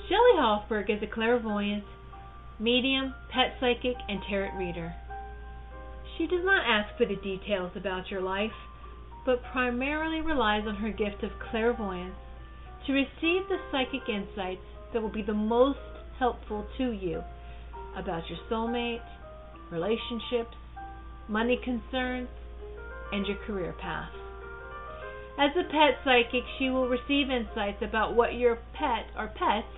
Shelley Hofberg is a clairvoyant, medium, pet psychic, and tarot reader. She does not ask for the details about your life, but primarily relies on her gift of clairvoyance to receive the psychic insights that will be the most helpful to you about your soulmate, relationships, money concerns, and your career path. As a pet psychic, she will receive insights about what your pet or pets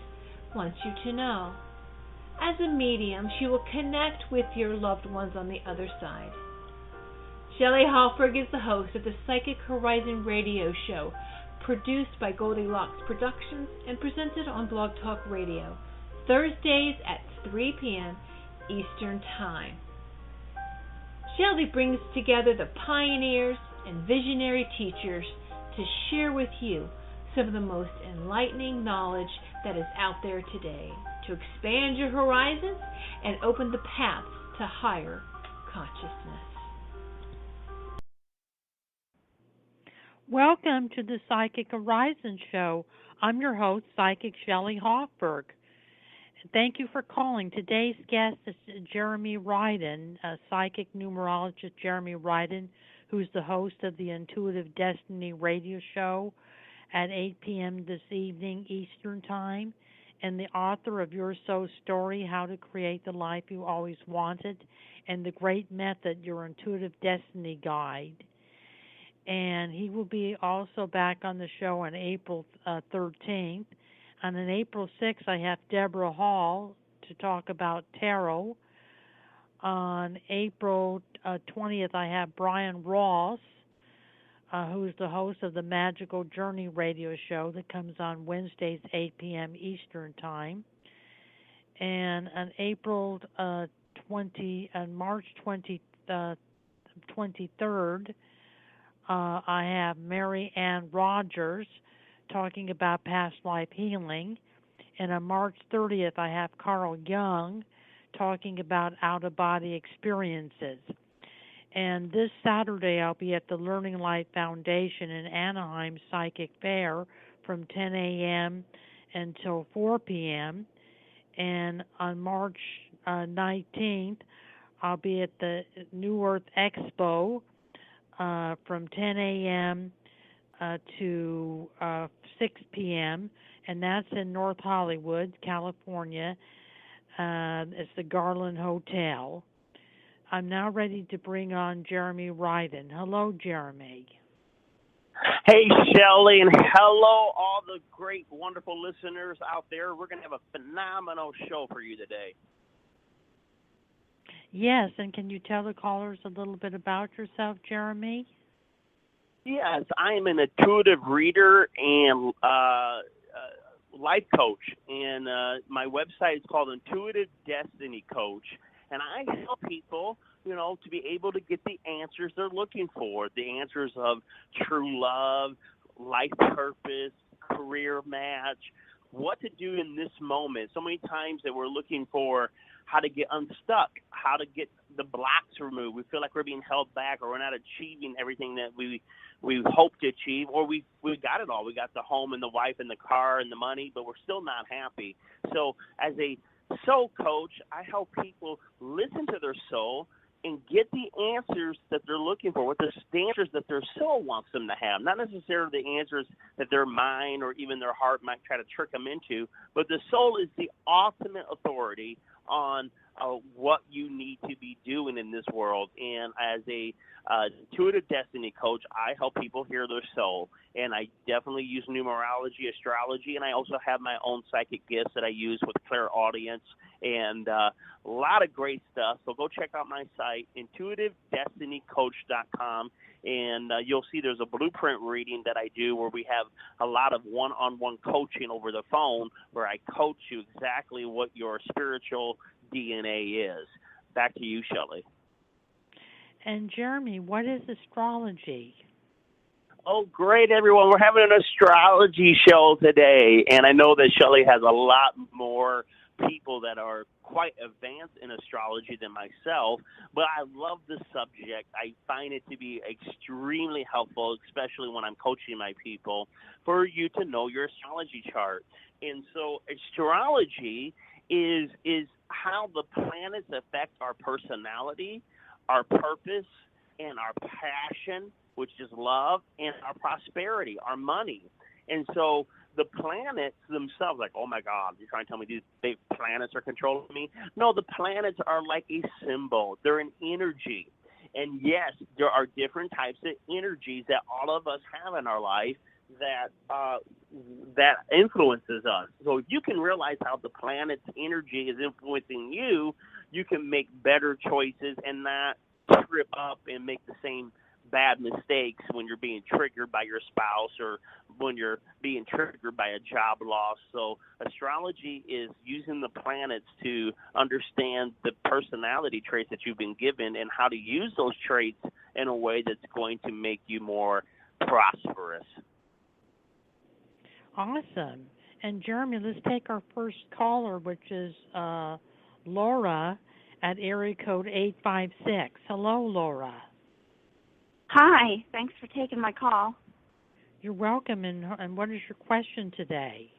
wants you to know. As a medium, she will connect with your loved ones on the other side. Shelley Hofberg is the host of the Psychic Horizon radio show, produced by Goldilocks Productions and presented on Blog Talk Radio, Thursdays at 3 p.m. Eastern Time. Shelley brings together the pioneers and visionary teachers to share with you some of the most enlightening knowledge that is out there today to expand your horizons and open the paths to higher consciousness. Welcome to the Psychic Horizon Show. I'm your host, Psychic Shelley Hofberg. Thank you for calling. Today's guest is Jeremy Riden, psychic numerologist Jeremy Riden, who's the host of the Intuitive Destiny radio show at 8 p.m. this evening Eastern Time, and the author of Your Soul Story, How to Create the Life You Always Wanted, and The Great Method, Your Intuitive Destiny Guide. And he will be also back on the show on April 13th. And on April 6th, I have Deborah Hall to talk about tarot. On April 20th, I have Brian Ross, who is the host of the Magical Journey radio show that comes on Wednesdays, 8 p.m. Eastern Time. And on March 23rd, I have Mary Ann Rogers talking about past life healing. And on March 30th, I have Carl Jung talking about out-of-body experiences. And this Saturday, I'll be at the Learning Light Foundation in Anaheim Psychic Fair from 10 a.m. until 4 p.m. And on March 19th, I'll be at the New Earth Expo from 10 a.m. To 6 p.m., and that's in North Hollywood, California. It's the Garland Hotel. I'm now ready to bring on Jeremy Riden. Hello, Jeremy. Hey, Shelley, and hello, all the great, wonderful listeners out there. We're going to have a phenomenal show for you today. Yes, and can you tell the callers a little bit about yourself, Jeremy? Yes, I am an intuitive reader and life coach, and my website is called Intuitive Destiny Coach, and I help people, to be able to get the answers they're looking for, the answers of true love, life purpose, career match, what to do in this moment. So many times that we're looking for how to get unstuck, how to get the blocks removed. We feel like we're being held back, or we're not achieving everything that we hope to achieve, or we got it all. We got the home and the wife and the car and the money, but we're still not happy. So as a soul coach, I help people listen to their soul and get the answers that they're looking for, what the answers that their soul wants them to have, not necessarily the answers that their mind or even their heart might try to trick them into, but the soul is the ultimate authority on what you need to be doing in this world. And as a intuitive destiny coach, I help people hear their soul, and I definitely use numerology, astrology, and I also have my own psychic gifts that I use with clairaudience and a lot of great stuff. So go check out my site, intuitivedestinycoach.com, and you'll see there's a blueprint reading that I do where we have a lot of one-on-one coaching over the phone where I coach you exactly what your spiritual DNA is. Back to you, Shelley. And Jeremy, what is astrology? Oh, great, everyone. We're having an astrology show today, and I know that Shelley has a lot more people that are quite advanced in astrology than myself, but I love the subject. I find it to be extremely helpful, especially when I'm coaching my people, for you to know your astrology chart. And so astrology is how the planets affect our personality, our purpose, and our passion, which is love, and our prosperity, our money. And so the planets themselves, like, oh my God, you're trying to tell me these big planets are controlling me? No, the planets are like a symbol. They're an energy. And yes, there are different types of energies that all of us have in our life that influences us. So if you can realize how the planet's energy is influencing you, you can make better choices and not trip up and make the same bad mistakes when you're being triggered by your spouse or when you're being triggered by a job loss. So astrology is using the planets to understand the personality traits that you've been given and how to use those traits in a way that's going to make you more prosperous. Awesome. And Jeremy, let's take our first caller, which is Laura at area code 856. Hello, Laura. Hi. Thanks for taking my call. You're welcome. And what is your question today?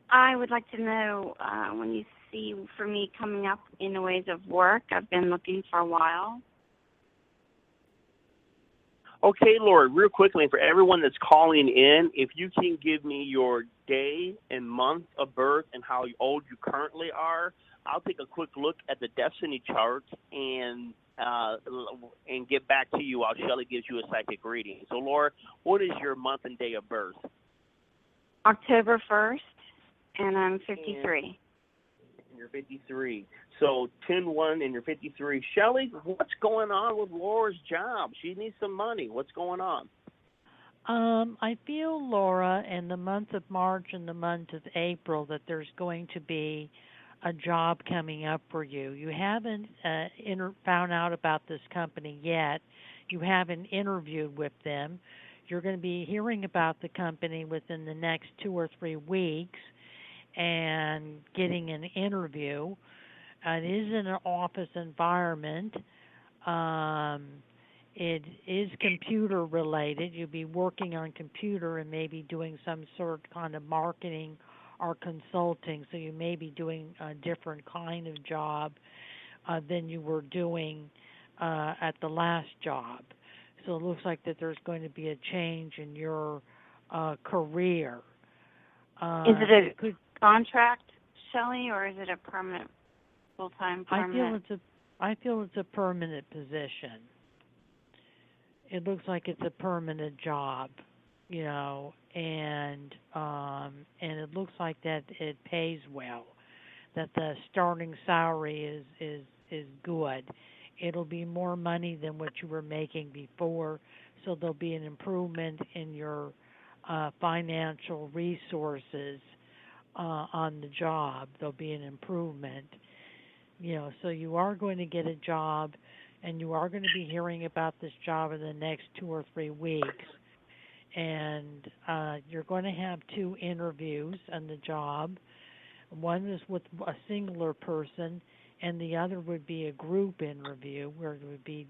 I would like to know when you see for me coming up in the ways of work. I've been looking for a while. Okay, Laura, real quickly, for everyone that's calling in, if you can give me your day and month of birth and how old you currently are, I'll take a quick look at the destiny chart and get back to you while Shelley gives you a psychic reading. So, Laura, what is your month and day of birth? October 1st, and I'm 53. And you're 53. So 10-1 and you're 53. Shelley, what's going on with Laura's job? She needs some money. What's going on? I feel, Laura, in the month of March and the month of April that there's going to be a job coming up for you. You haven't found out about this company yet. You haven't interviewed with them. You're going to be hearing about the company within the next 2 or 3 weeks and getting an interview. It is in an office environment. It is computer related. You'll be working on computer and maybe doing some sort of kind of marketing or consulting. So you may be doing a different kind of job than you were doing at the last job. So it looks like that there's going to be a change in your career. Is it a contract, Shelley, or is it a permanent, full-time permanent? I feel it's a permanent position. It looks like it's a permanent job, you know, and it looks like that it pays well, that the starting salary is good. It'll be more money than what you were making before, so there'll be an improvement in your financial resources on the job. There'll be an improvement, you know, so you are going to get a job, and you are going to be hearing about this job in the next 2 or 3 weeks. And you're going to have 2 interviews on the job. One is with a singular person, and the other would be a group interview where it would be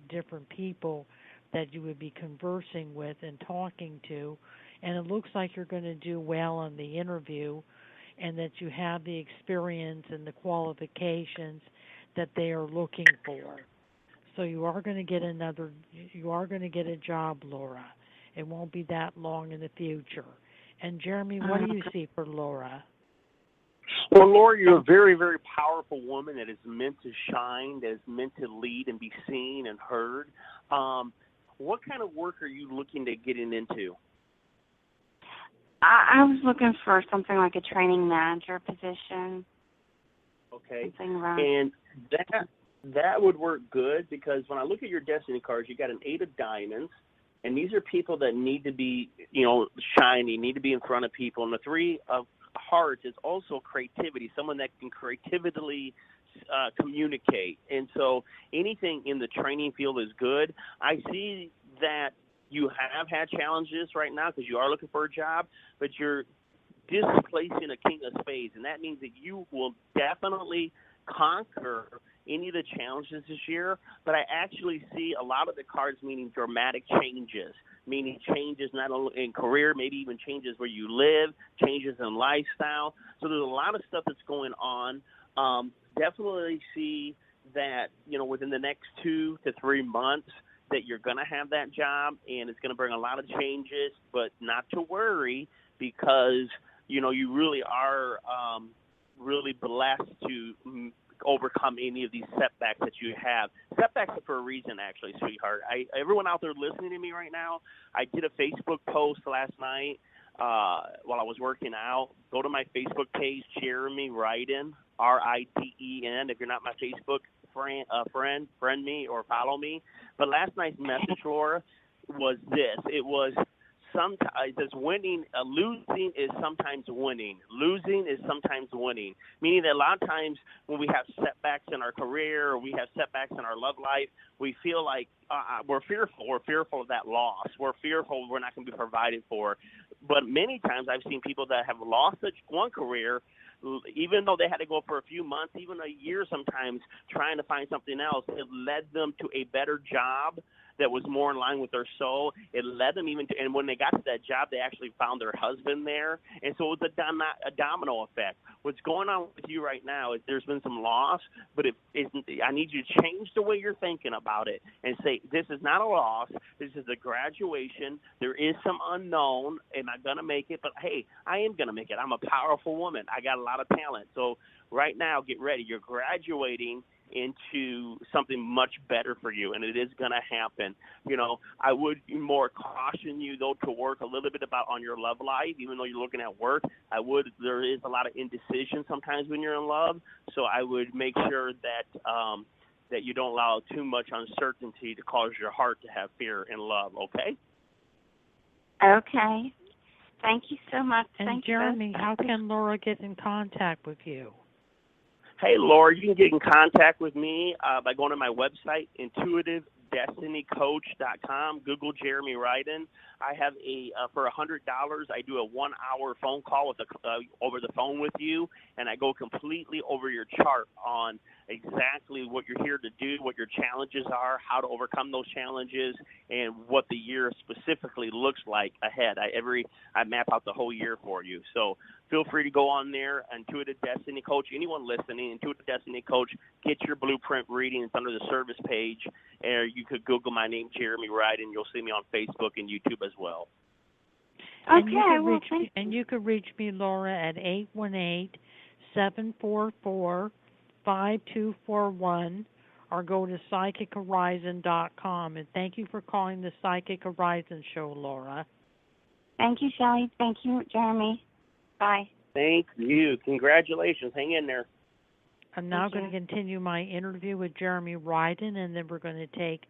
different people that you would be conversing with and talking to. And it looks like you're going to do well on the interview and that you have the experience and the qualifications that they are looking for. So you are going to get a job, Laura. It won't be that long in the future. And Jeremy, what do you see for Laura? Well, Laura, you're a very, very powerful woman that is meant to shine, that is meant to lead and be seen and heard. What kind of work are you looking to getting into? I was looking for something like a training manager position. Okay. Something around. And that would work good because when I look at your destiny cards, you got an 8 of diamonds, and these are people that need to be, you know, shiny, need to be in front of people. And the 3 of hearts is also creativity, someone that can creatively communicate. And so anything in the training field is good. I see that you have had challenges right now because you are looking for a job, but you're displacing a king of spades, and that means that you will definitely conquer any of the challenges this year. But I actually see a lot of the cards meaning dramatic changes, meaning changes not only in career, maybe even changes where you live, changes in lifestyle. So there's a lot of stuff that's going on. Definitely see that, within the next 2 to 3 months that you're going to have that job, and it's going to bring a lot of changes, but not to worry, because, you really are really blessed to overcome any of these setbacks that you have. Setbacks are for a reason, actually, sweetheart. Everyone out there listening to me right now, I did a Facebook post last night while I was working out. Go to my Facebook page, Jeremy Riden, Riden. If you're not my Facebook friend me or follow me. But last night's message, Laura, was this. It was sometimes winning, losing is sometimes winning. Losing is sometimes winning. Meaning that a lot of times when we have setbacks in our career or we have setbacks in our love life, we feel like we're fearful. We're fearful of that loss. We're fearful we're not going to be provided for. But many times I've seen people that have lost one career, even though they had to go for a few months, even a year sometimes, trying to find something else. It led them to a better job that was more in line with their soul. It led them even to, and when they got to that job, they actually found their husband there. And so it was a domino effect. What's going on with you right now is there's been some loss, but I need you to change the way you're thinking about it and say, this is not a loss. This is a graduation. There is some unknown. Am I going to make it? But, hey, I am going to make it. I'm a powerful woman. I got a lot of talent. So right now, get ready. You're graduating into something much better for you, and it is going to happen. I would more caution you, though, to work a little bit on your love life, even though you're looking at work. There is a lot of indecision sometimes when you're in love, so I would make sure that you don't allow too much uncertainty to cause your heart to have fear in love, okay? Okay. Thank you so much. And Jeremy, how can Laura get in contact with you? Hey, Laura, you can get in contact with me by going to my website, intuitive-destinycoach.com. Google Jeremy Riden. I have for $100, I do a 1-hour phone call over the phone with you, and I go completely over your chart on exactly what you're here to do, what your challenges are, how to overcome those challenges, and what the year specifically looks like ahead. I map out the whole year for you. So feel free to go on there, Intuitive Destiny Coach. Anyone listening, Intuitive Destiny Coach, get your blueprint reading. It's under the service page. Or you could Google my name, Jeremy Riden. You'll see me on Facebook and YouTube as well. Okay, and you can reach me, Laura, at 818-744-5241 or go to psychichorizon.com. And thank you for calling the Psychic Horizon Show, Laura. Thank you, Shelley. Thank you, Jeremy. Bye. Thank you. Congratulations. Hang in there. I'm now going to continue my interview with Jeremy Riden, and then we're going to take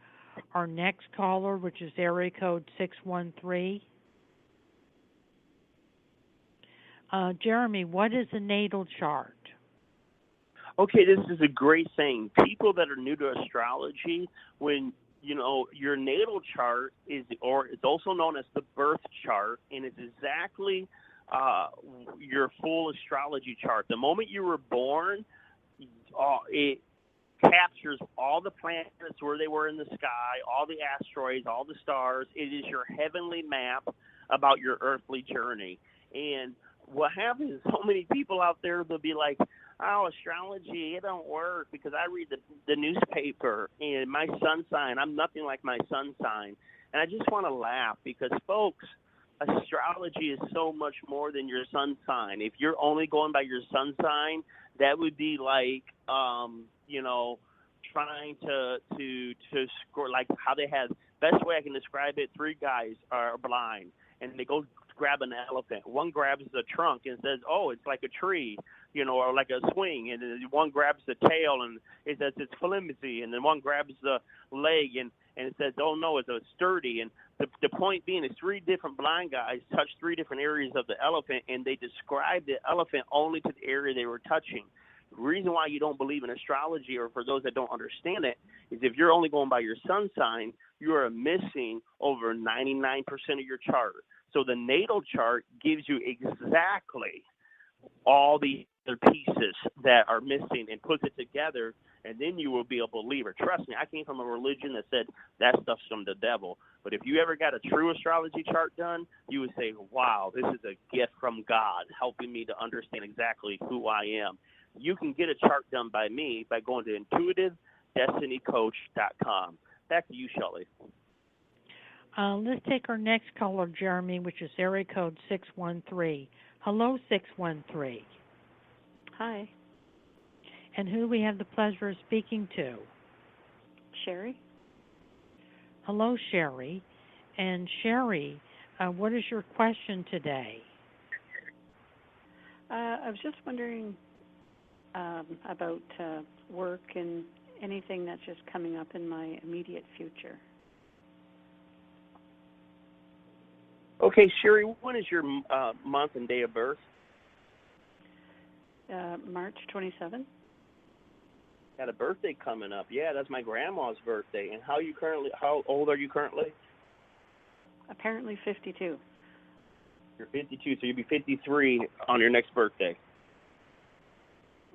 our next caller, which is area code 613. Jeremy, what is a natal chart? Okay, this is a great thing. People that are new to astrology, when your natal chart it's also known as the birth chart, and it's exactly your full astrology chart. The moment you were born, it captures all the planets where they were in the sky, all the asteroids, all the stars. It is your heavenly map about your earthly journey. And what happens is so many people out there, they'll be like, oh, astrology, it don't work because I read the newspaper and my sun sign, I'm nothing like my sun sign. And I just want to laugh because, folks, astrology is so much more than your sun sign. If you're only going by your sun sign, that would be like, trying to score, like how they have, best way I can describe it, 3 guys are blind and they go grab an elephant. One grabs the trunk and says, oh, it's like a tree, or like a swing. And then one grabs the tail and it says it's flimsy. And then one grabs the leg and it says, oh, no, it's a sturdy. And the point being is 3 different blind guys touched 3 different areas of the elephant, and they described the elephant only to the area they were touching. The reason why you don't believe in astrology, or for those that don't understand it, is if you're only going by your sun sign, you are missing over 99% of your chart. So the natal chart gives you exactly all the other pieces that are missing and puts it together, and then you will be a believer. Trust me, I came from a religion that said that stuff's from the devil. But if you ever got a true astrology chart done, you would say, wow, this is a gift from God, helping me to understand exactly who I am. You can get a chart done by me by going to intuitivedestinycoach.com. Back to you, Shelley. Let's take our next caller, Jeremy, which is area code 613. Hello, 613. Hi. And who do we have the pleasure of speaking to? Sherry. Hello, Sherry. And Sherry, what is your question today? I was just wondering about work and anything that's just coming up in my immediate future. Okay, Sherry, when is your month and day of birth? March 27th. Got a birthday coming up. Yeah, that's my grandma's birthday. And how old are you currently? Apparently 52. You're 52, so you'll be 53 on your next birthday.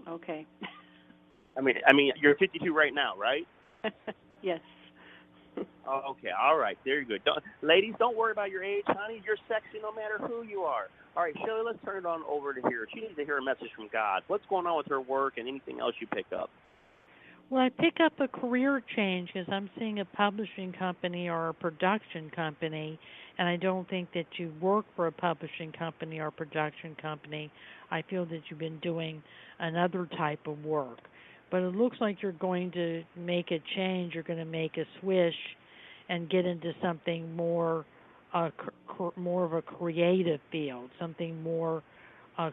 Okay. I mean, you're 52 right now, right? Yes. Oh, okay, all right, there you go. Ladies, don't worry about your age, honey. You're sexy no matter who you are. All right, Shelley, let's turn it on over to here. She needs to hear a message from God. What's going on with her work and anything else you pick up? Well, I pick up a career change because I'm seeing a publishing company or a production company, and I don't think that you work for a publishing company or production company. I feel that you've been doing another type of work. But it looks like you're going to make a change. You're going to make a swish and get into something more of a creative field, something more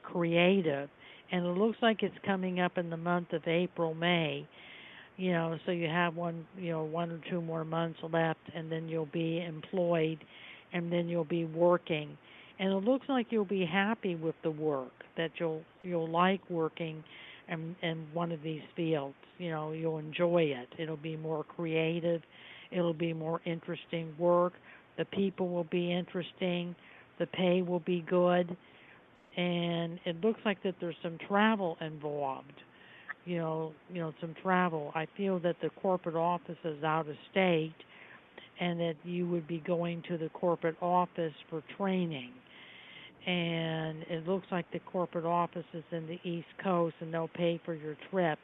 creative. And it looks like it's coming up in the month of April, May. So you have one or two more months left, and then you'll be employed, and then you'll be working. And it looks like you'll be happy with the work, that you'll like working in one of these fields. You'll enjoy it. It'll be more creative. It'll be more interesting work. The people will be interesting. The pay will be good. And it looks like that there's some travel involved. Some travel. I feel that the corporate office is out of state, and that you would be going to the corporate office for training. And it looks like the corporate office is in the East Coast, and they'll pay for your trip.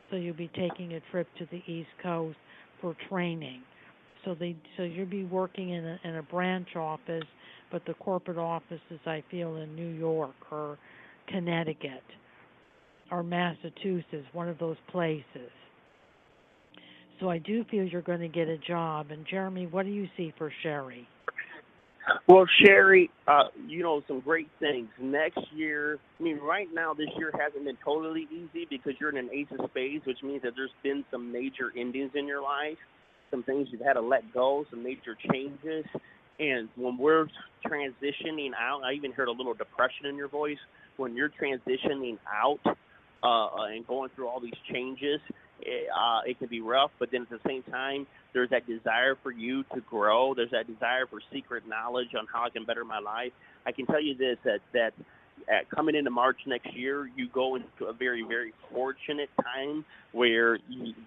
So you'll be taking a trip to the East Coast for training. So you'll be working in a branch office, but the corporate office is, I feel, in New York or Connecticut or Massachusetts, one of those places. So I do feel you're going to get a job. And Jeremy, what do you see for Sherry? Well, Sherry, some great things. Next year, right now, this year hasn't been totally easy because you're in an ace of spades, which means that there's been some major endings in your life, some things you've had to let go, some major changes. And when we're transitioning out, I even heard a little depression in your voice. When you're transitioning out and going through all these changes, it can be rough, but then at the same time, there's that desire for you to grow. There's that desire for secret knowledge on how I can better my life. I can tell you this, that coming into March next year, you go into a very, very fortunate time where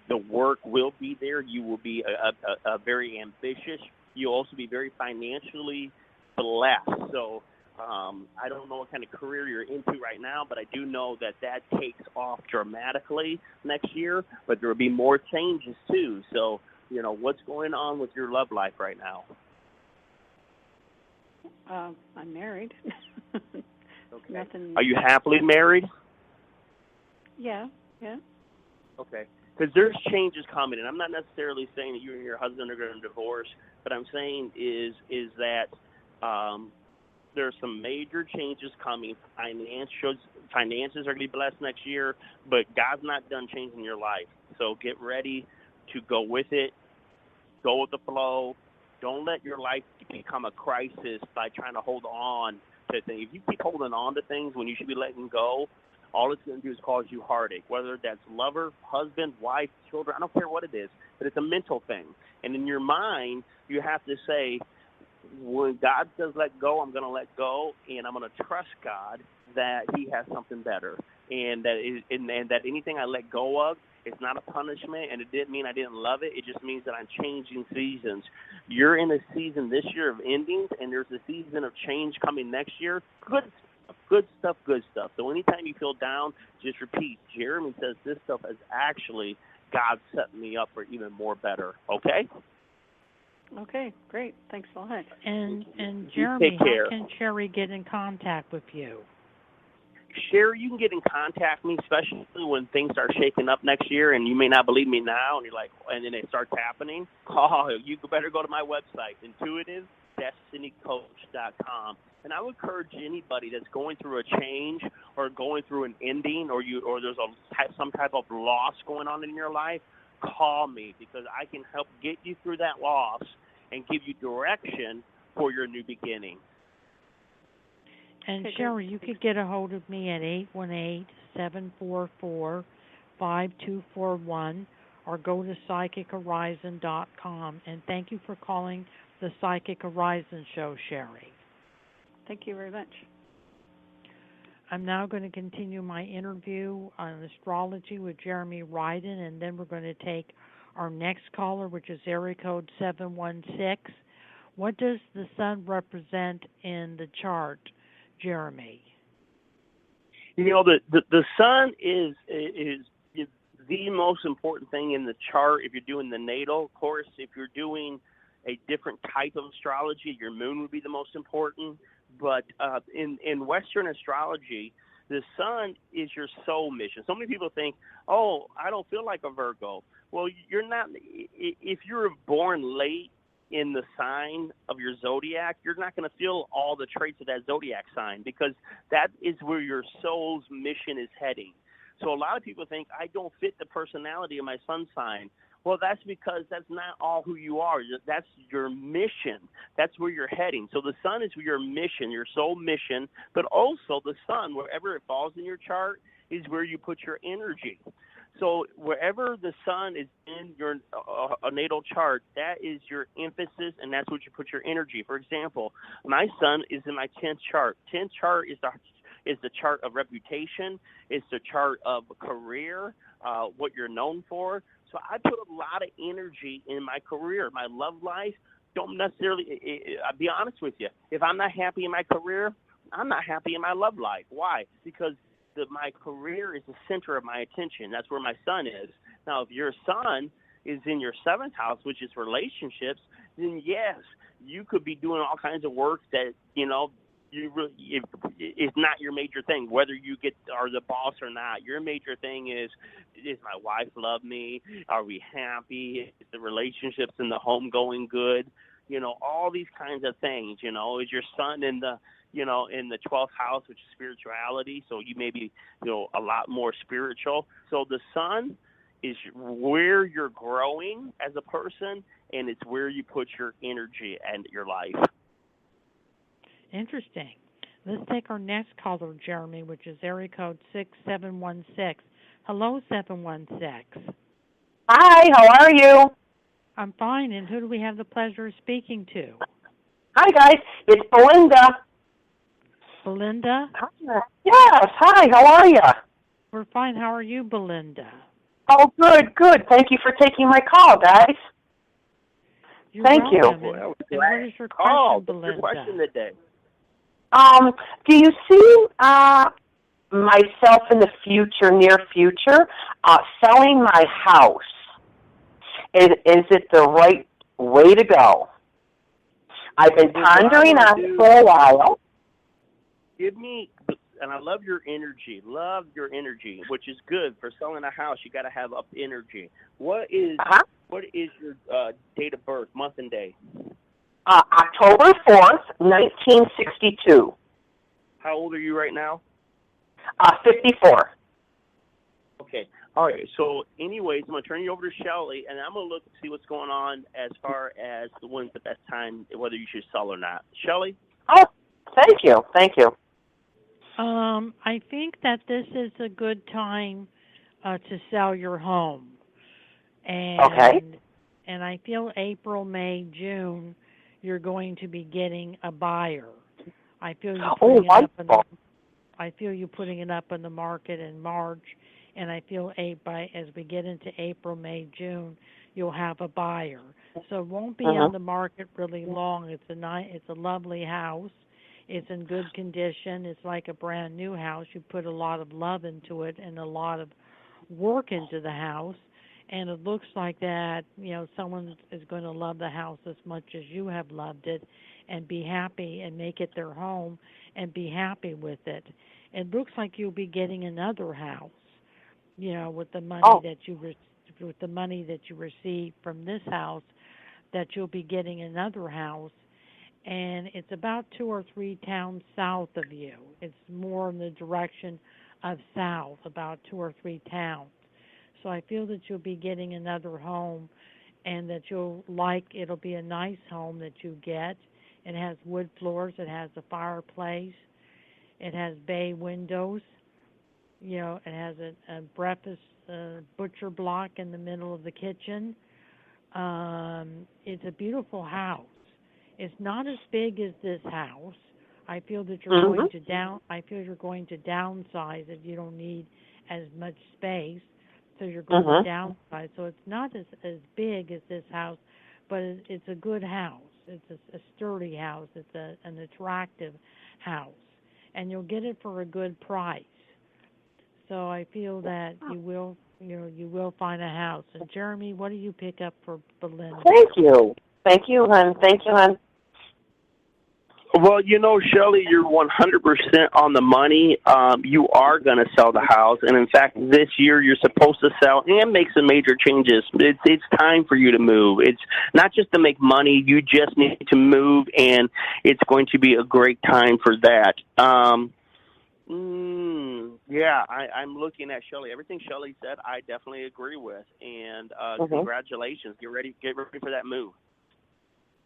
the work will be there. You will be a very ambitious. You'll also be very financially blessed. So I don't know what kind of career you're into right now, but I do know that takes off dramatically next year, but there will be more changes too. So, what's going on with your love life right now? I'm married. Okay. Nothing. Are you happily married? Yeah. Okay. Because there's changes coming, and I'm not necessarily saying that you and your husband are going to divorce, but I'm saying is that there's some major changes coming. Finances are going to be blessed next year, but God's not done changing your life. So get ready to go with it. Go with the flow. Don't let your life become a crisis by trying to hold on to things. If you keep holding on to things when you should be letting go, all it's going to do is cause you heartache, whether that's lover, husband, wife, children. I don't care what it is, but it's a mental thing. And in your mind, you have to say, when God says let go, I'm going to let go, and I'm going to trust God that he has something better. And that anything I let go of, it's not a punishment, and it didn't mean I didn't love it. It just means that I'm changing seasons. You're in a season this year of endings, and there's a season of change coming next year. Good stuff. So anytime you feel down, just repeat. Jeremy says this stuff is actually God setting me up for even more better. Okay? Okay, great. Thanks a lot. And Jeremy, how can Sherry get in contact with you? Sherry, you can get in contact with me, especially when things start shaking up next year, and you may not believe me now, and you're like, and then it starts happening. Oh, you better go to my website, intuitivedestinycoach.com. And I would encourage anybody that's going through a change or going through an ending, or there's some type of loss going on in your life, call me, because I can help get you through that loss and give you direction for your new beginning. And Sherry, you could get a hold of me at 818-744-5241 or go to psychichorizon.com. And thank you for calling the Psychic Horizon Show, Sherry. Thank you very much. I'm now going to continue my interview on astrology with Jeremy Riden, and then we're going to take our next caller, which is area code 716. What does the sun represent in the chart, Jeremy? You know, the sun is the most important thing in the chart. If you're doing the natal, of course, if you're doing a different type of astrology, your moon would be the most important. But in Western astrology, the sun is your soul mission. So many people think, oh, I don't feel like a Virgo. Well, you're not. If you're born late in the sign of your zodiac, you're not going to feel all the traits of that zodiac sign, because that is where your soul's mission is heading. So a lot of people think, I don't fit the personality of my sun sign. Well, that's because that's not all who you are. That's your mission. That's where you're heading. So the sun is your mission, your soul mission, but also the sun, wherever it falls in your chart, is where you put your energy. So wherever the sun is in your natal chart, that is your emphasis, and that's what you put your energy. For example, my sun is in my 10th chart. 10th chart is the chart of reputation. It's the chart of career, what you're known for. So I put a lot of energy in my career. My love life, don't necessarily, I'll be honest with you, if I'm not happy in my career, I'm not happy in my love life. Why? Because my career is the center of my attention. That's where my sun is. Now, if your sun is in your 7th house, which is relationships, then yes, you could be doing all kinds of work that, it's not your major thing, whether you are the boss or not. Your major thing is my wife love me? Are we happy? Is the relationships in the home going good? All these kinds of things. Is your sun in the in the 12th house, which is spirituality? So you may be a lot more spiritual. So the sun is where you're growing as a person, and it's where you put your energy and your life. Interesting. Let's take our next caller, Jeremy, which is area code 6716. Hello, 716. Hi, how are you? I'm fine, and who do we have the pleasure of speaking to? Hi, guys. It's Belinda. Belinda? Hi. Yes, hi, how are you? We're fine. How are you, Belinda? Oh, good. Thank you for taking my call, guys. Thank you. And what is your question, Belinda? Your question today. Do you see myself in the near future, selling my house? Is it the right way to go? I've been pondering on it for a while. Give me, and I love your energy, which is good. For selling a house, you got to have up energy. What is your date of birth, month and day? October 4th, 1962. How old are you right now? 54. Okay. All right. So anyways, I'm going to turn you over to Shelley, and I'm going to look and see what's going on as far as when's the best time, whether you should sell or not. Shelley? Oh, thank you. I think that this is a good time to sell your home, Okay. and I feel April, May, June, you're going to be getting a buyer. I feel you Oh, putting it up in the wonderful. I feel you putting it up in the market in March, and I feel as we get into April, May, June, you'll have a buyer. So it won't be on the market really long. It's a lovely house. It's in good condition. It's like a brand new house. You put a lot of love into it and a lot of work into the house, and it looks like that, someone is going to love the house as much as you have loved it and be happy and make it their home and be happy with it. It looks like you'll be getting another house, with the money Oh, that you receive from this house, that you'll be getting another house, and it's about 2 or 3 towns south of you. It's more in the direction of south, about 2 or 3 towns. So I feel that you'll be getting another home, and that it'll be a nice home that you get. It has wood floors, it has a fireplace, it has bay windows, it has a breakfast butcher block in the middle of the kitchen. It's a beautiful house. It's not as big as this house. I feel that you're going to I feel you're going to downsize it. You don't need as much space, so you're going to downsize. So it's not as big as this house, but it's a good house. It's a sturdy house. It's an attractive house, and you'll get it for a good price. So I feel that you will find a house. And Jeremy, what do you pick up for Belinda? thank you. Thank you, hon. Thank you, hon. Well, Shelley, you're 100% on the money. You are going to sell the house. And, in fact, this year you're supposed to sell and make some major changes. It's time for you to move. It's not just to make money. You just need to move, and it's going to be a great time for that. Yeah, I'm looking at Shelley. Everything Shelley said, I definitely agree with. And congratulations. Get ready for that move.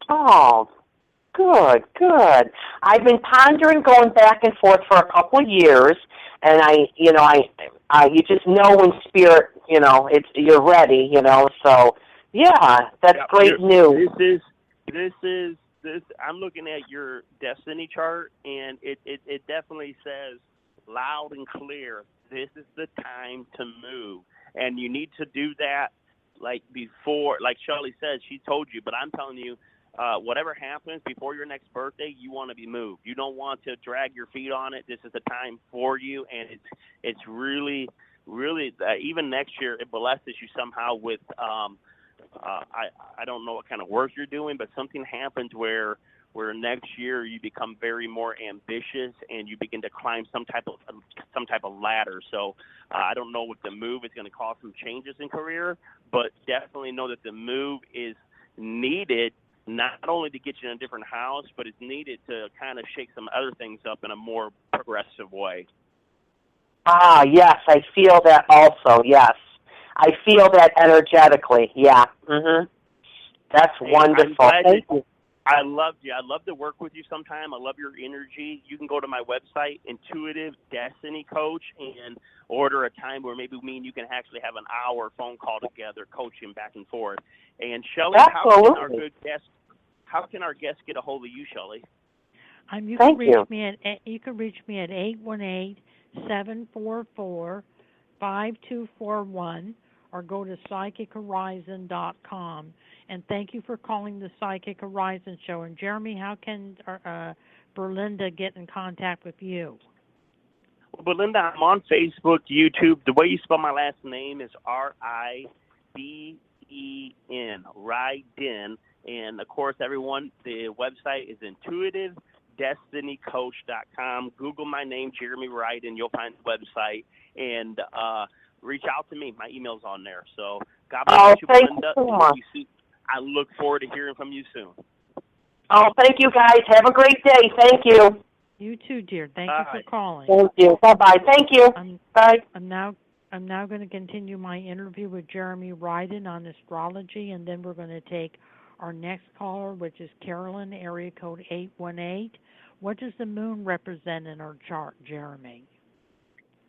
Oh, good, good. I've been pondering going back and forth for a couple of years, and you just know when spirit, you're ready, So yeah, that's great news. This. I'm looking at your destiny chart, and it definitely says loud and clear, this is the time to move, and you need to do that like before. Like Shelley said, she told you, but I'm telling you. Whatever happens before your next birthday, you want to be moved. You don't want to drag your feet on it. This is the time for you, and it's really, really even next year it blesses you somehow with I don't know what kind of work you're doing, but something happens where next year you become very more ambitious and you begin to climb some type of ladder. So I don't know if the move is going to cause some changes in career, but definitely know that the move is needed. Not only to get you in a different house, but it's needed to kind of shake some other things up in a more progressive way. Ah, yes, I feel that also, yes. I feel that energetically, yeah. That's wonderful. Thank you. I loved you. I'd love to work with you sometime. I love your energy. You can go to my website, Intuitive Destiny Coach, and order a time where maybe me and you can actually have an hour phone call together, coaching back and forth. And Shelley, how can our guests get a hold of you, Shelley? You can reach me at 818-744-5241 or go to psychichorizon.com. And thank you for calling the Psychic Horizon Show. And Jeremy, how can Belinda get in contact with you? Well, Belinda, I'm on Facebook, YouTube. The way you spell my last name is Riden, Riden. And, of course, everyone, the website is intuitivedestinycoach.com. Google my name, Jeremy Riden. You'll find the website. And reach out to me. My email's on there. So God bless you, Belinda. You so much. I look forward to hearing from you soon. Oh, thank you, guys. Have a great day. Thank you. You too, dear. Thank you for calling. Thank you. Bye-bye. Thank you. Bye. I'm now going to continue my interview with Jeremy Riden on astrology, and then we're going to take our next caller, which is Carolyn, area code 818. What does the moon represent in our chart, Jeremy?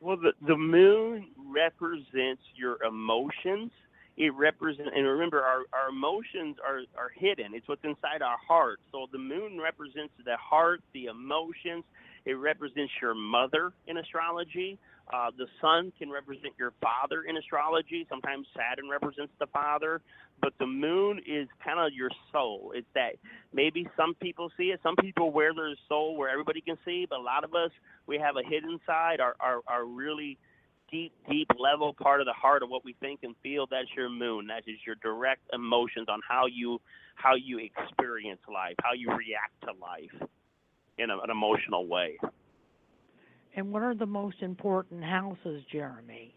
Well, the moon represents your emotions. It represents, and remember, our emotions are hidden. It's what's inside our heart. So the moon represents the heart, the emotions. It represents your mother in astrology. The sun can represent your father in astrology. Sometimes Saturn represents the father. But the moon is kind of your soul. It's that maybe some people see it. Some people wear their soul where everybody can see. But a lot of us, we have a hidden side, our really deep level part of the heart of what we think and feel. That's your moon. That is your direct emotions on how you experience life, how you react to life in an emotional way. And what are the most important houses, Jeremy?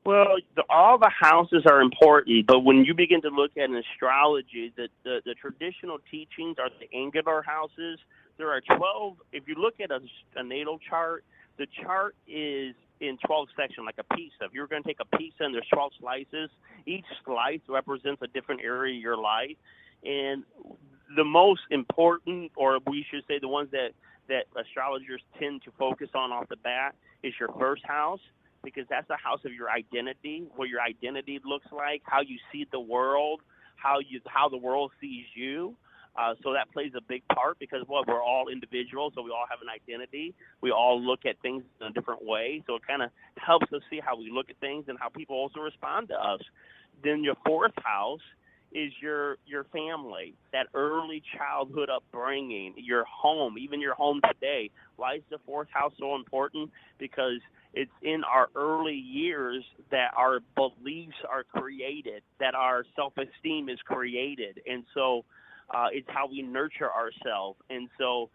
Well, all the houses are important, but when you begin to look at an astrology, the traditional teachings are the angular houses. There are 12. If you look at a natal chart, the chart is in 12 sections, like a pizza. If you're going to take a pizza and there's 12 slices, each slice represents a different area of your life. And the most important, or we should say the ones that astrologers tend to focus on off the bat, is your first house, because that's the house of your identity, what your identity looks like, how you see the world, how the world sees you. So that plays a big part because, well, we're all individuals, so we all have an identity. We all look at things in a different way, so it kind of helps us see how we look at things and how people also respond to us. Then your fourth house is your family, that early childhood upbringing, your home, even your home today. Why is the fourth house so important? Because it's in our early years that our beliefs are created, that our self-esteem is created. And so it's how we nurture ourselves. And so,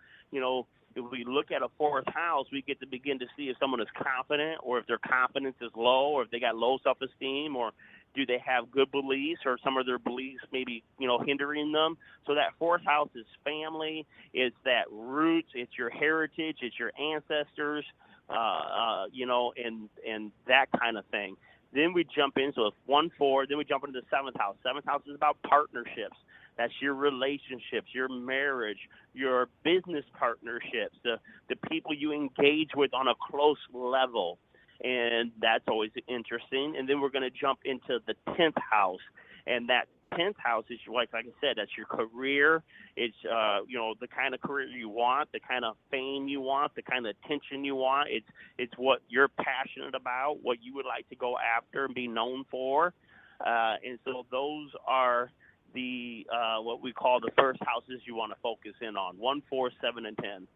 if we look at a fourth house, we get to begin to see if someone is confident or if their confidence is low or if they got low self-esteem or do they have good beliefs or some of their beliefs maybe, hindering them. So that fourth house is family. It's that roots. It's your heritage. It's your ancestors, and that kind of thing. Then we jump into 1-4. Then we jump into the seventh house. Seventh house is about partnerships. That's your relationships, your marriage, your business partnerships, the people you engage with on a close level. And that's always interesting. And then we're going to jump into the 10th house. And that 10th house is, like I said, that's your career. It's, the kind of career you want, the kind of fame you want, the kind of attention you want. It's what you're passionate about, what you would like to go after and be known for. And so those are the what we call the first houses you want to focus in on, 1, 4, 7, and 10.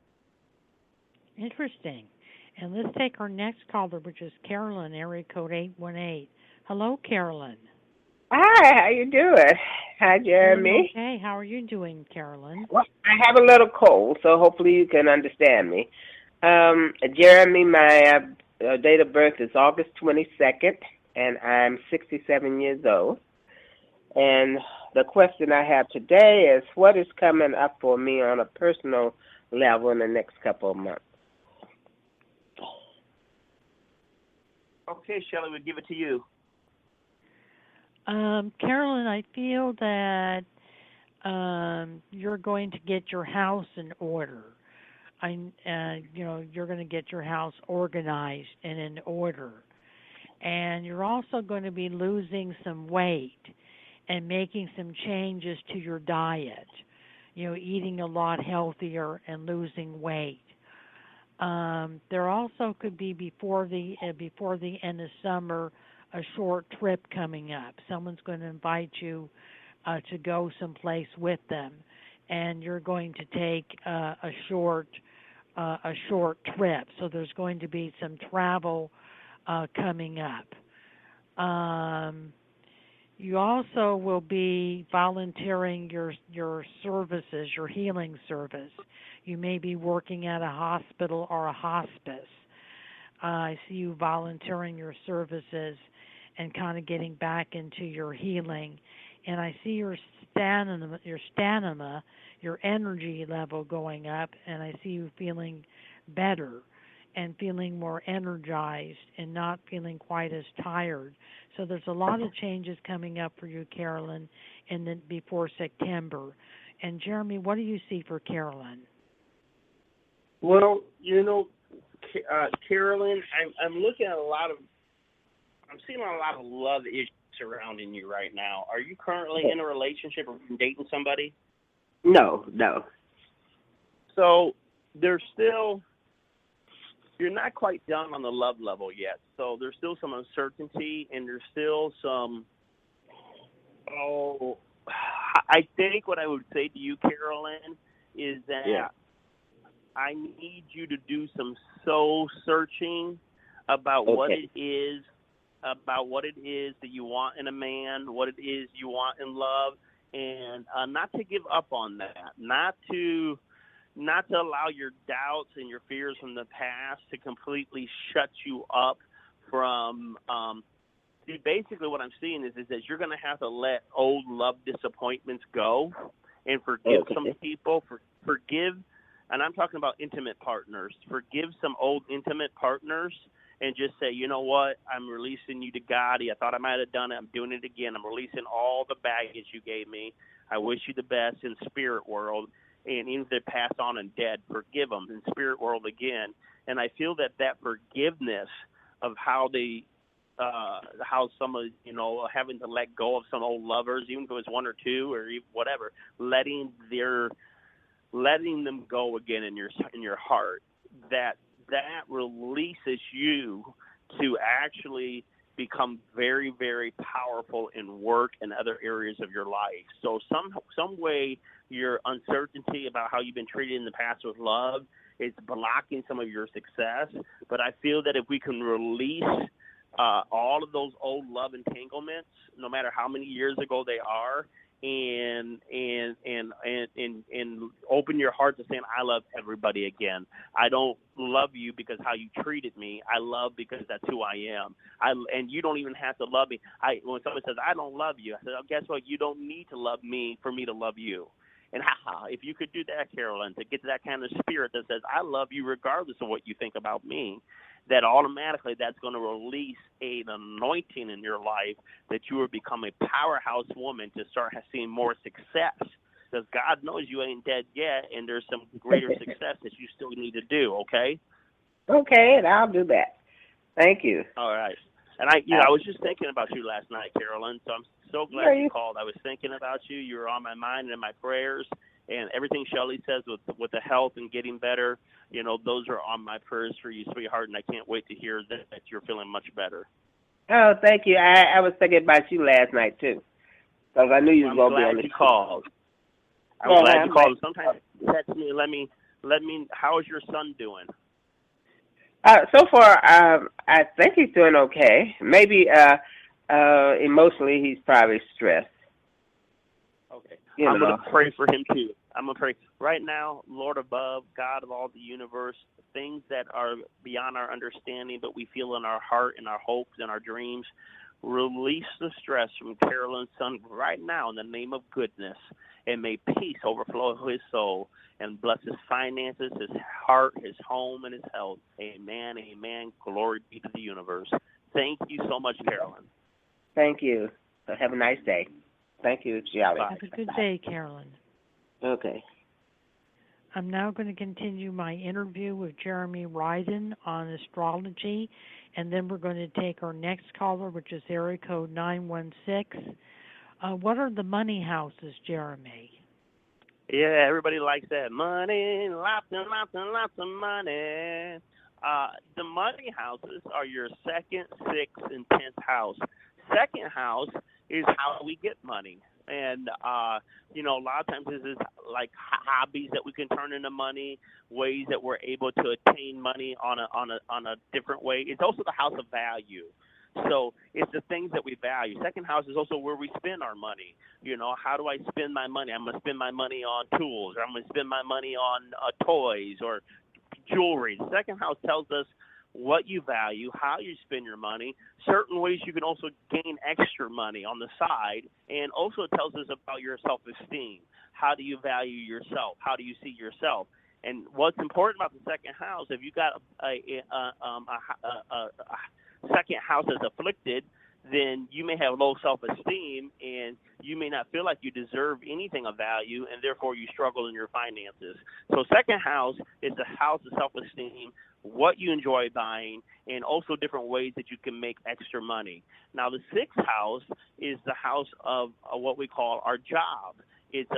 Interesting. And let's take our next caller, which is Carolyn, area code 818. Hello, Carolyn. Hi, how you doing? Hi, Jeremy. Okay, how are you doing, Carolyn? Well, I have a little cold, so hopefully you can understand me. Jeremy, my date of birth is August 22nd, and I'm 67 years old. And the question I have today is, what is coming up for me on a personal level in the next couple of months? Okay, Shelley, we'll give it to you. Carolyn, I feel that you're going to get your house in order. You're going to get your house organized and in order. And you're also going to be losing some weight and making some changes to your diet. Eating a lot healthier and losing weight. There also could be before the end of summer a short trip coming up. Someone's going to invite you to go someplace with them, and you're going to take a short trip. So there's going to be some travel coming up. You also will be volunteering your services, your healing service. You may be working at a hospital or a hospice. I see you volunteering your services and kind of getting back into your healing. And I see your stamina, your energy level going up, and I see you feeling better and feeling more energized and not feeling quite as tired. So there's a lot of changes coming up for you, Carolyn, before September. And Jeremy, what do you see for Carolyn? Well, Carolyn, I'm looking at I'm seeing a lot of love issues surrounding you right now. Are you currently in a relationship or dating somebody? No. So you're not quite done on the love level yet. So there's still some uncertainty, and there's still some, I think what I would say to you, Carolyn, is that I need you to do some soul searching about what it is that you want in a man, what it is you want in love, and not to give up on that, not to allow your doubts and your fears from the past to completely shut you up from basically what I'm seeing is that you're going to have to let old love disappointments go and forgive some people, forgive, and I'm talking about intimate partners, forgive some old intimate partners and just say, you know what, I'm releasing you to God. I thought I might have done it. I'm doing it again. I'm releasing all the baggage you gave me. I wish you the best in spirit world. And even if they pass on and dead, forgive them in spirit world again. And I feel that forgiveness of how some of, having to let go of some old lovers, even if it was one or two or whatever, letting them go again in your heart, that releases you to actually become very, very powerful in work and other areas of your life. So some way your uncertainty about how you've been treated in the past with love is blocking some of your success. But I feel that if we can release all of those old love entanglements, no matter how many years ago they are, and open your heart to saying, I love everybody again. I don't love you because how you treated me. I love because that's who I am. And you don't even have to love me. When someone says, I don't love you, I said, oh, guess what? You don't need to love me for me to love you. And if you could do that, Carolyn, to get to that kind of spirit that says, I love you regardless of what you think about me, that automatically that's going to release an anointing in your life that you will become a powerhouse woman to start seeing more success. Because God knows you ain't dead yet, and there's some greater success that you still need to do, okay? Okay, and I'll do that. Thank you. All right. And I was just thinking about you last night, Carolyn, so I'm so glad you called. I was thinking about you. You were on my mind and in my prayers. And everything Shelley says with the health and getting better, those are on my prayers for you, sweetheart, and I can't wait to hear that you're feeling much better. Oh, thank you. I was thinking about you last night, too, because I knew you were going to be on the call. I'm glad you called. Sometimes text me and let me, how is your son doing? So far, I think he's doing okay. Maybe emotionally he's probably stressed. Okay. I'm going to pray for him, too. I'm going to pray. Right now, Lord above, God of all the universe, things that are beyond our understanding, but we feel in our heart and our hopes and our dreams, release the stress from Carolyn's son right now in the name of goodness, and may peace overflow his soul and bless his finances, his heart, his home, and his health. Amen, amen. Glory be to the universe. Thank you so much, Carolyn. Thank you. Have a nice day. Thank you, Shelley. Have a good day, Carolyn. Okay. I'm now going to continue my interview with Jeremy Riden on astrology, and then we're going to take our next caller, which is area code 916. What are the money houses, Jeremy? Yeah, everybody likes that. Money, lots and lots and lots of money. The money houses are your second, sixth, and 10th house. Second house is how we get money. And, a lot of times this is like hobbies that we can turn into money, ways that we're able to attain money on a different way. It's also the house of value. So it's the things that we value. Second house is also where we spend our money. How do I spend my money? I'm going to spend my money on tools, or I'm going to spend my money on toys or jewelry. The second house tells us what you value, how you spend your money, certain ways you can also gain extra money on the side, and also it tells us about your self-esteem. How do you value yourself? How do you see yourself? And what's important about the second house, if you got a second house is afflicted, then you may have low self-esteem and you may not feel like you deserve anything of value, and therefore you struggle in your finances. So second house is the house of self-esteem, what you enjoy buying, and also different ways that you can make extra money. Now the sixth house is the house of what we call our job. It's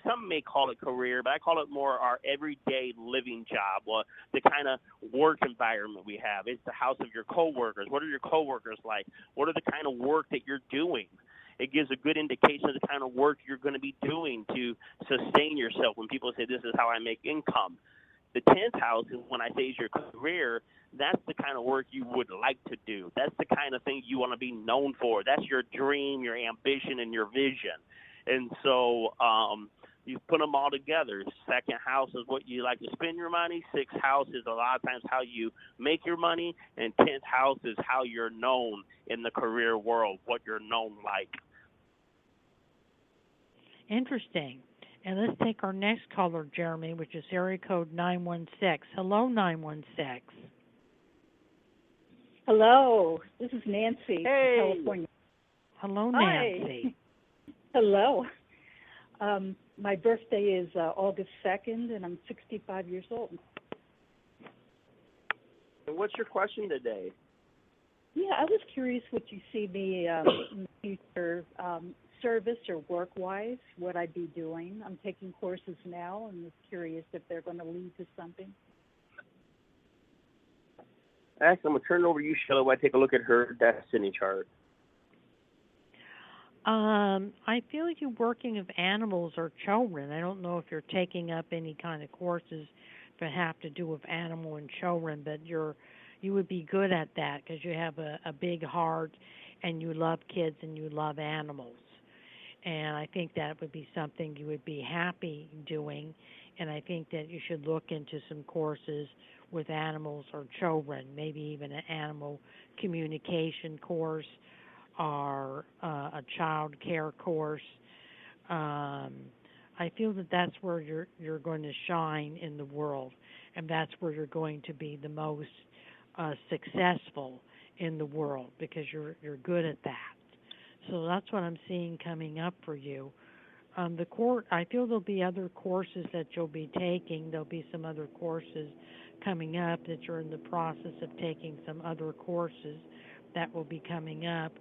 some may call it career, but I call it more our everyday living job, or the kind of work environment we have. It's the house of your coworkers. What are your coworkers like? What are the kind of work that you're doing? It gives a good indication of the kind of work you're going to be doing to sustain yourself when people say, this is how I make income. The 10th house is when I say is your career, that's the kind of work you would like to do. That's the kind of thing you want to be known for. That's your dream, your ambition, and your vision. And so you put them all together. Second house is what you like to spend your money. Sixth house is a lot of times how you make your money. And 10th house is how you're known in the career world, what you're known like. Interesting. And let's take our next caller, Jeremy, which is area code 916. Hello, 916. Hello, this is Nancy Hey. from California. Hello, Nancy. Hi. Hello. My birthday is August 2nd, and I'm 65 years old. And what's your question today? Yeah, I was curious what you see me in the future, service or work-wise, what I'd be doing. I'm taking courses now and was curious if they're going to lead to something. Actually, I'm going to turn it over to you, Shelley, while I take a look at her destiny chart. I feel like you're working with animals or children. I don't know if you're taking up any kind of courses that have to do with animal and children, but you would be good at that because you have a big heart and you love kids and you love animals. And I think that would be something you would be happy doing. And I think that you should look into some courses with animals or children, maybe even an animal communication course or a child care course. I feel that that's where you're going to shine in the world, and that's where you're going to be the most successful in the world because you're good at that. So that's what I'm seeing coming up for you. I feel there'll be other courses that you'll be taking. There'll be some other courses coming up that you're in the process of taking some other courses that will be coming up.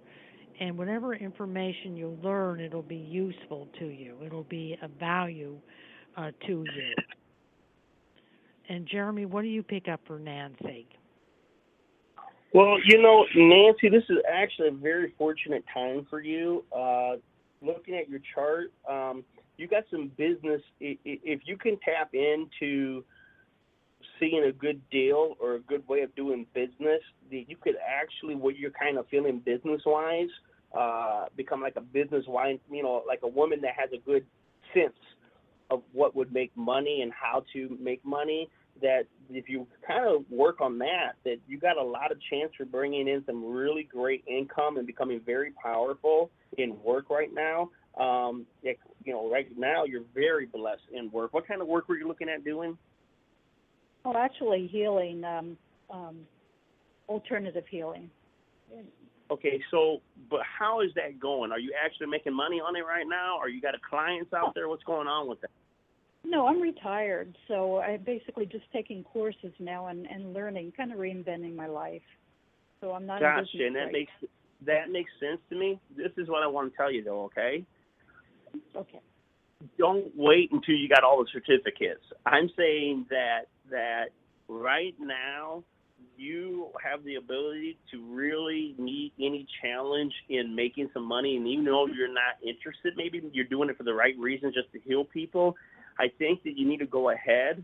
And whatever information you learn, it'll be useful to you. It'll be of value to you. And Jeremy, what do you pick up for Nancy? Well, Nancy, this is actually a very fortunate time for you. Looking at your chart, you got some business. If you can tap into seeing a good deal or a good way of doing business, you could actually, what you're kind of feeling business-wise, become like a business-wise, like a woman that has a good sense of what would make money and how to make money, that if you kind of work on that you got a lot of chance for bringing in some really great income and becoming very powerful in work right now. Right now you're very blessed in work. What kind of work were you looking at doing? Oh, actually healing, alternative healing. Okay, but how is that going? Are you actually making money on it right now? Or you got clients out there? What's going on with that? No, I'm retired, so I'm basically just taking courses now and learning, kind of reinventing my life. So I'm not in business. Gotcha, and that makes sense to me. This is what I want to tell you, though, okay? Okay. Don't wait until you got all the certificates. I'm saying that right now you have the ability to really meet any challenge in making some money, and even though you're not interested, maybe you're doing it for the right reason, just to heal people. I think that you need to go ahead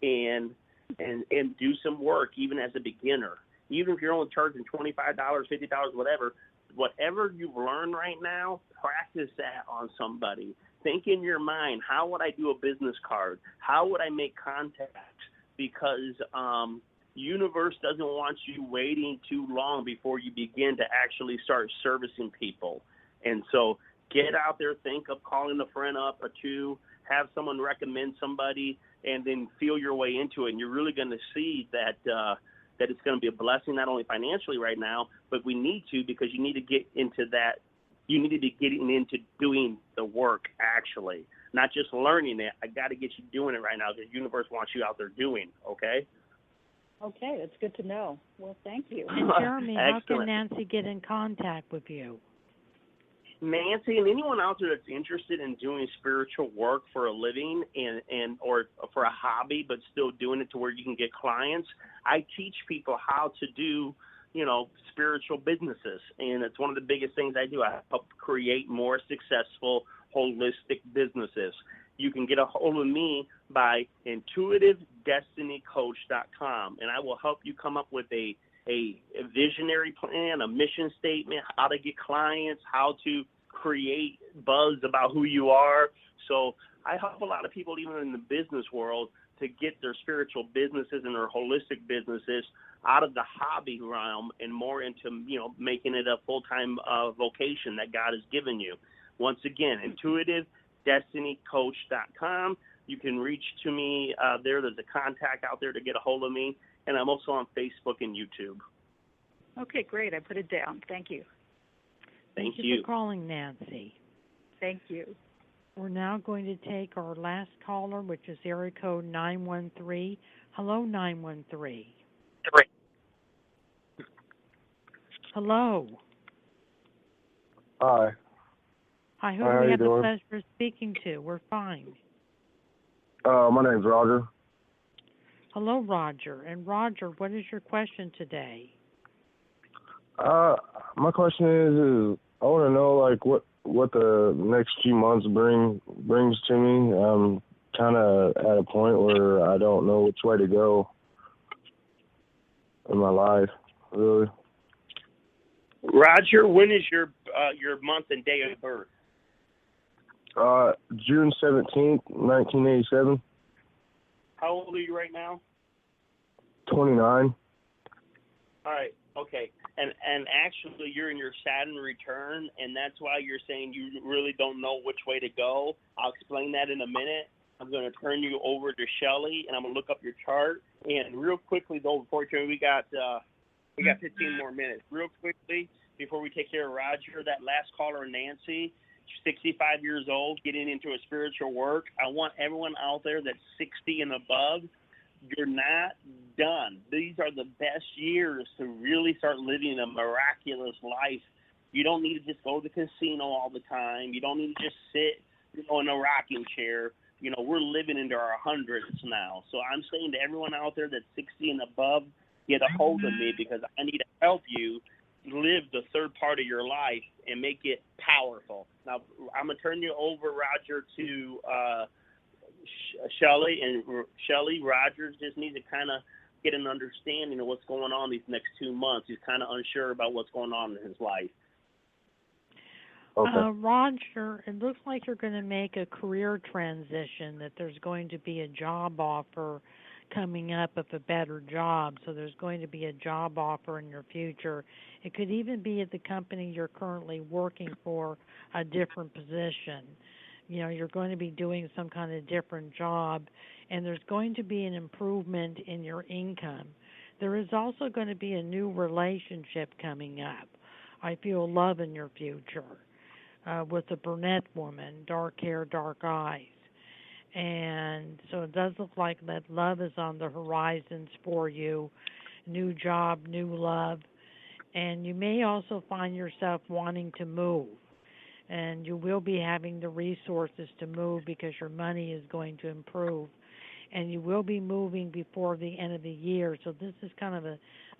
and do some work, even as a beginner. Even if you're only charging $25, $50, whatever you've learned right now, practice that on somebody. Think in your mind, how would I do a business card? How would I make contacts? Because universe doesn't want you waiting too long before you begin to actually start servicing people. And so get out there, think of calling a friend up or two, have someone recommend somebody, and then feel your way into it. And you're really going to see that that it's going to be a blessing, not only financially right now, but we need to, because you need to get into that. You need to be getting into doing the work, actually, not just learning it. I got to get you doing it right now. The universe wants you out there doing, okay? Okay, that's good to know. Well, thank you. And Jeremy, how can Nancy get in contact with you? Nancy, and anyone out there that's interested in doing spiritual work for a living and or for a hobby, but still doing it to where you can get clients, I teach people how to do, spiritual businesses. And it's one of the biggest things I do. I help create more successful, holistic businesses. You can get a hold of me by intuitivedestinycoach.com, and I will help you come up with a visionary plan, a mission statement, how to get clients, how to create buzz about who you are. So I help a lot of people, even in the business world, to get their spiritual businesses and their holistic businesses out of the hobby realm and more into, making it a full-time vocation that God has given you. Once again, intuitivedestinycoach.com. You can reach to me there. There's a contact out there to get a hold of me. And I'm also on Facebook and YouTube. Okay, great. I put it down. Thank you. Thank you for calling, Nancy. Thank you. We're now going to take our last caller, which is area code 913. Hello, 913. Hello. Hi. Hi, who do we have the pleasure of speaking to? We're fine. My name's Roger. Hello, Roger. And Roger, what is your question today? My question is I want to know what the next few months brings to me. I'm kind of at a point where I don't know which way to go in my life, really. Roger, when is your month and day of birth? June 17th, 1987. How old are you right now? 29. All right. Okay. And actually, you're in your Saturn return, and that's why you're saying you really don't know which way to go. I'll explain that in a minute. I'm going to turn you over to Shelley, and I'm going to look up your chart. And real quickly, though, unfortunately, we got 15 more minutes. Real quickly, before we take care of Roger, that last caller, Nancy, 65 years old, getting into a spiritual work. I want everyone out there that's 60 and above. You're not done. These are the best years to really start living a miraculous life. You don't need to just go to the casino all the time. You don't need to just sit, in a rocking chair. We're living into our hundreds now. So I'm saying to everyone out there that's 60 and above, get a hold of me, because I need to help you live the third part of your life and make it powerful. Now, I'm going to turn you over, Roger, to Shelley. And Shelley, Roger just needs to kind of get an understanding of what's going on these next 2 months. He's kind of unsure about what's going on in his life. Okay. Roger, it looks like you're going to make a career transition, that there's going to be a job offer coming up of a better job. So there's going to be a job offer in your future. It could even be at the company you're currently working for, a different position. You're going to be doing some kind of different job, and there's going to be an improvement in your income. There is also going to be a new relationship coming up. I feel love in your future with a brunette woman, dark hair, dark eyes. And so it does look like that love is on the horizons for you, new job, new love. And you may also find yourself wanting to move. And you will be having the resources to move because your money is going to improve. And you will be moving before the end of the year. So this is kind of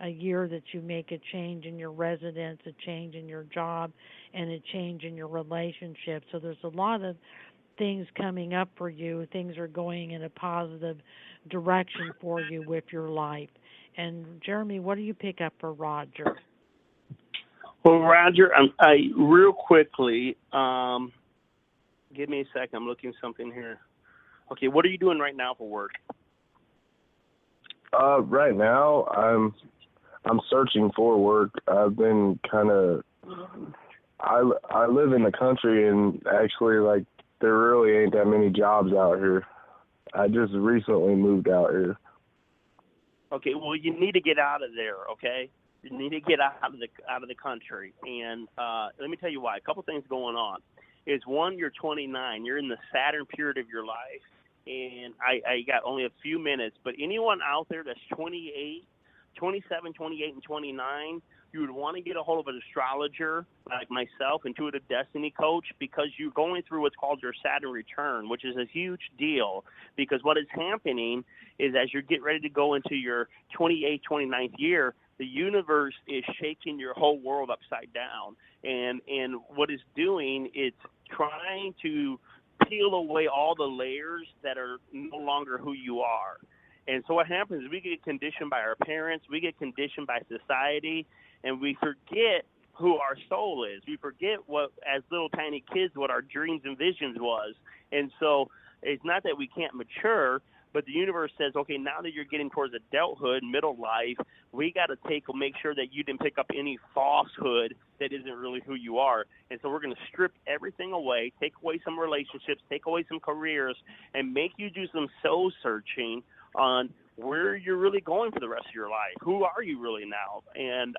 a year that you make a change in your residence, a change in your job, and a change in your relationship. So there's a lot of things coming up for you. Things are going in a positive direction for you with your life. And Jeremy, what do you pick up for Roger? Well, Roger, I real quickly, give me a second. I'm looking something here. Okay, what are you doing right now for work? Right now, I'm searching for work. I've been I live in the country, and actually, there really ain't that many jobs out here. I just recently moved out here. Okay, well, you need to get out of there, okay? You need to get out of the country. And let me tell you why. A couple things going on. Is one, you're 29. You're in the Saturn period of your life. And I got only a few minutes. But anyone out there that's 28, 27, 28, and 29, you would want to get a hold of an astrologer like myself, intuitive destiny coach, because you're going through what's called your Saturn return, which is a huge deal, because what is happening is as you get ready to go into your 28th, 29th year, the universe is shaking your whole world upside down. And what it's doing, it's trying to peel away all the layers that are no longer who you are. And so what happens is we get conditioned by our parents, we get conditioned by society, and we forget who our soul is. We forget what, as little tiny kids, what our dreams and visions was. And so it's not that we can't mature, but the universe says, okay, now that you're getting towards adulthood, middle life, we got to make sure that you didn't pick up any falsehood that isn't really who you are. And so we're going to strip everything away, take away some relationships, take away some careers, and make you do some soul searching on where you're really going for the rest of your life. Who are you really now? And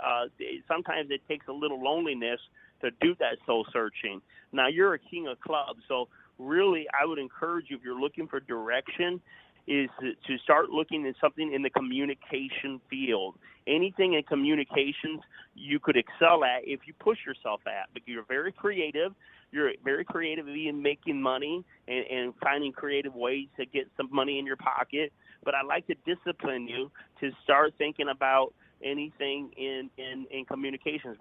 sometimes it takes a little loneliness to do that soul searching. Now, you're a king of clubs, so really I would encourage you, if you're looking for direction, is to start looking at something in the communication field. Anything in communications you could excel at if you push yourself at. But you're very creative. You're very creative in making money and finding creative ways to get some money in your pocket. But I'd like to discipline you to start thinking about anything in communications,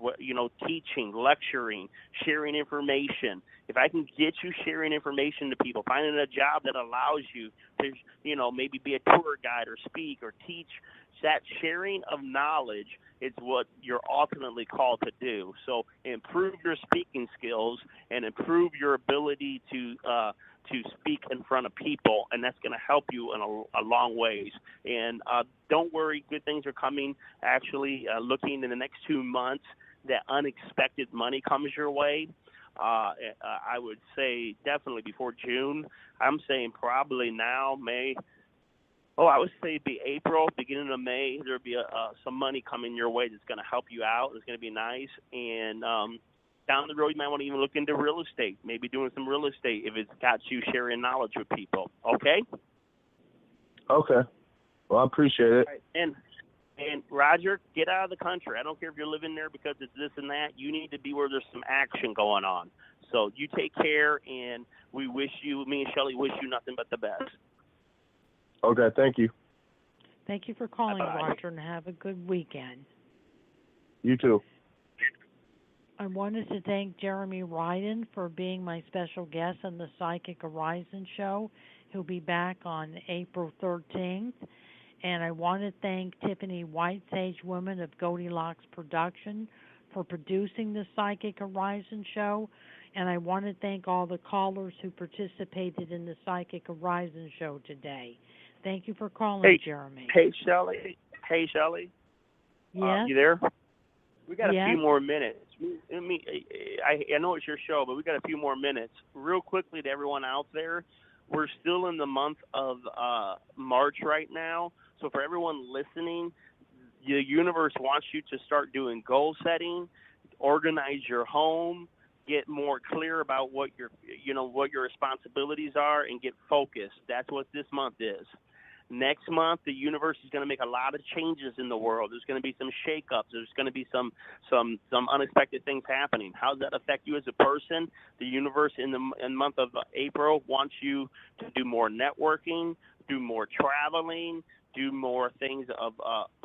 teaching, lecturing, sharing information. If I can get you sharing information to people, finding a job that allows you to, maybe be a tour guide or speak or teach, that sharing of knowledge is what you're ultimately called to do. So improve your speaking skills and improve your ability to speak in front of people, and that's going to help you in a long ways. And don't worry, good things are coming. Actually, looking in the next 2 months, that unexpected money comes your way. I would say definitely before June. I'm saying probably now, May. I would say it'd be April, beginning of May. There'll be some money coming your way that's going to help you out. It's going to be nice. And down the road, you might want to even look into real estate, maybe doing some real estate if it's got you sharing knowledge with people. Okay? Okay. Well, I appreciate it. And Roger, get out of the country. I don't care if you're living there because it's this and that. You need to be where there's some action going on. So you take care, and me and Shelley wish you nothing but the best. Okay, thank you. Thank you for calling, Bye-bye. Roger, and have a good weekend. You too. I wanted to thank Jeremy Riden for being my special guest on the Psychic Horizon show. He'll be back on April 13th. And I want to thank Tiffany White, Sage Woman of Goldilocks Production, for producing the Psychic Horizon show. And I want to thank all the callers who participated in the Psychic Horizon show today. Thank you for calling, Jeremy. Hey, Shelley. Yes? You there? We got Yes? a few more minutes. I know it's your show, but we got a few more minutes. Real quickly to everyone out there, we're still in the month of March right now. So for everyone listening, the universe wants you to start doing goal setting, organize your home, get more clear about what your responsibilities are, and get focused. That's what this month is. Next month, the universe is going to make a lot of changes in the world. There's going to be some shakeups. There's going to be some unexpected things happening. How does that affect you as a person? The universe in the month of April wants you to do more networking, do more traveling, do more things of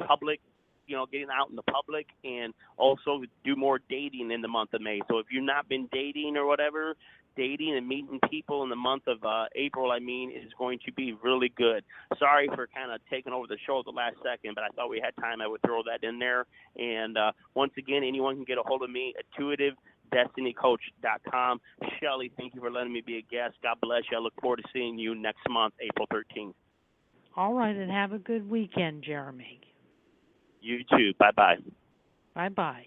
public, getting out in the public, and also do more dating in the month of May. So if you've not been dating or whatever, dating and meeting people in the month of April, is going to be really good. Sorry for kind of taking over the show at the last second, but I thought we had time. I would throw that in there. And once again, anyone can get a hold of me, intuitive-destinycoach.com. Shelley, thank you for letting me be a guest. God bless you. I look forward to seeing you next month, April 13th. All right, and have a good weekend, Jeremy. You too. Bye-bye. Bye-bye.